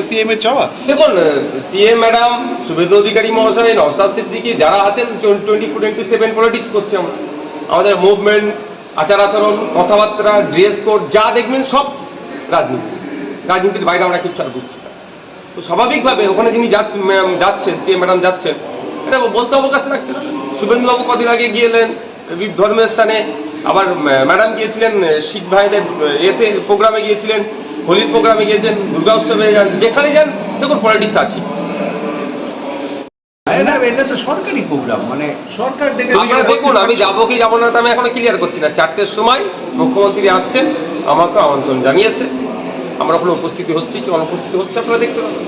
CM এর চাওয়া? দেখুন, সিএম ম্যাডাম, শুভেন্দু অধিকারী মহাশয়, নওশাদ সিদ্দিকী যারা আছেন 24/7 পলিটিক্স করছে। আমাদের মুভমেন্ট, আচার আচরণ, কথাবার্তা, ড্রেস কোড যা দেখবেন সব রাজনীতির বাইরে আমরা কিছু আর বুঝছি না। তো স্বাভাবিকভাবে ওখানে যিনি যাচ্ছেন, সিএম ম্যাডাম যাচ্ছেন, এটা বলতে অবকাশ লাগছে না। শুভেন্দুবাবু কদিন আগে গিয়েলেন ধর্মীয় স্থানে, আবার ম্যাডাম গিয়েছিলেন শিখ ভাইদের এতে প্রোগ্রামে গিয়েছিলেন, হোলির প্রোগ্রামে গিয়েছেন, দুর্গা উৎসবে যান, যেখানে যান দেখুন পলিটিক্স আছে। এটা তো সরকারি প্রোগ্রাম, মানে সরকার আপনারা দেখুন, আমি যাবো কি যাবো না আমি এখনো ক্লিয়ার করছি না। 4টের সময় মুখ্যমন্ত্রী আসছেন, আমাকে আমন্ত্রণ জানিয়েছে। আমরা ওখানে উপস্থিতি হচ্ছি কি অনুপস্থিতি হচ্ছে আপনারা দেখতে পাবেন।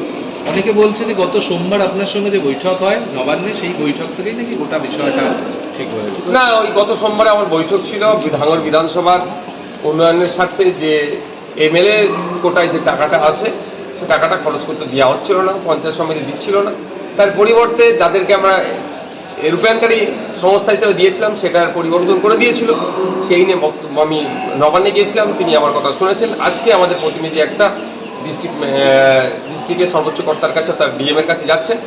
অনেকে বলছে যে গত সোমবার আপনার সঙ্গে যে বৈঠক হয় নবান্নে, সেই বৈঠক থেকেই নাকি গোটা বিষয়টা ঠিক হয়েছে। না, ওই গত সোমবারে আমার বৈঠক ছিল ভাঙড় বিধানসভার উন্নয়নের স্বার্থে। যে এমএলএ কোটায় যে টাকাটা আসে, সে টাকাটা খরচ করতে দেওয়া হচ্ছিল না, পঞ্চায়েত সমিতি দিচ্ছিল না। তার পরিবর্তে যাদেরকে আমরা রূপায়ণকারী সংস্থা হিসেবে দিয়েছিলাম, সেটার পরিবর্তন করে দিয়েছিল। সেই নিয়ে আমি নবান্নে গিয়েছিলাম, তিনি আমার কথা শুনেছেন। আজকে আমাদের প্রতিনিধি একটা ডিস্ট্রিক্টের সর্বোচ্চ কর্তার কাছে, তার ডিএম এর কাছে যাচ্ছেন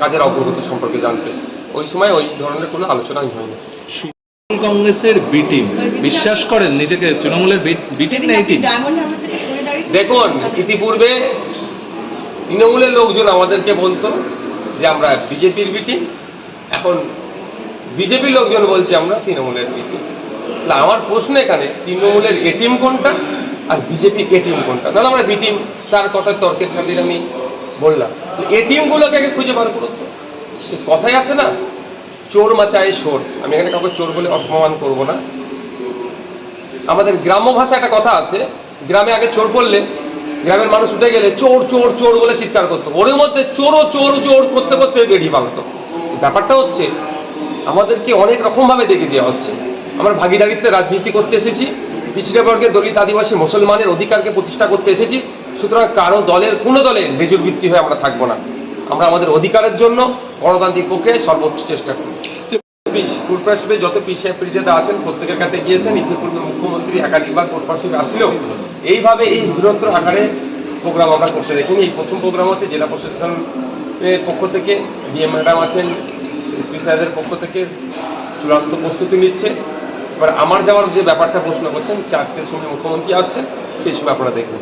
কাজের অগ্রগতি সম্পর্কে জানতে। ওই সময় ওই ধরনের কোনো আলোচনাই হয়নি। কংগ্রেসের বি টিম বিশ্বাস করেন নিজেকে তৃণমূলের বি টিম না এই টিম? দেখুন, ইতিপূর্বে তৃণমূলের লোকজন আমাদেরকে বলতো যে আমরা বিজেপির বি টিম, এখন বিজেপির লোকজন বলছে আমরা তৃণমূলের বি টিম। তাহলে আমার প্রশ্ন এখানে, তৃণমূলের এ টিম কোনটা আর বিজেপির এ টিম কোনটা? তাহলে আমরা বি টিম, তার কথা তর্কের খাতির আমি বললাম। তো এ টিমগুলোকে আগে খুঁজে বার করুন। কথাই আছে না, চোর মাচায় শোর। আমি এখানে কাউকে চোর বলে অসম্মান করব না। আমাদের গ্রাম্য ভাষা একটা কথা আছে, গ্রামে আগে চোর পড়লে গ্রামের মানুষ উঠে গেলে চোর চোর চোর বলে চিৎকার করতো, ওর মধ্যে চোর চোর চোর করতে করতে বেরিয়ে পালতো। ব্যাপারটা হচ্ছে আমাদেরকে অনেক রকমভাবে দেখে দেওয়া হচ্ছে। আমরা ভাগিদারিত্বে রাজনীতি করতে এসেছি, পিছিয়ে বর্গের, দলিত, আদিবাসী, মুসলমানের অধিকারকে প্রতিষ্ঠা করতে এসেছি। সুতরাং কারো দলের কোনো দলের লেজুর ভিত্তি হয়ে আমরা থাকবো না। আমরা আমাদের অধিকারের জন্য গণতান্ত্রিক প্রক্রিয়ায় সর্বোচ্চ চেষ্টা করি। ফুলপ্রাসিপে যত পিসিআইপিজেদা আছেন প্রত্যেকের কাছে গিয়েছেন। ইতিপূর্বে মুখ্যমন্ত্রী একাধিকবার ফুলপ্রাসিপে আসলেও এইভাবে এই বৃহত্তর আকারে প্রোগ্রাম আমরা করতে দেখিনি। এই প্রথম প্রোগ্রাম হচ্ছে জেলা প্রশাসনের পক্ষ থেকে, ডিএম ম্যাডাম আছেন, এসপি সাহেবের পক্ষ থেকে চূড়ান্ত প্রস্তুতি নিচ্ছে। এবার আমার যাওয়ার যে ব্যাপারটা প্রশ্ন করছেন, 4টের সময় মুখ্যমন্ত্রী আসছেন, সেই সময় আপনারা দেখবেন।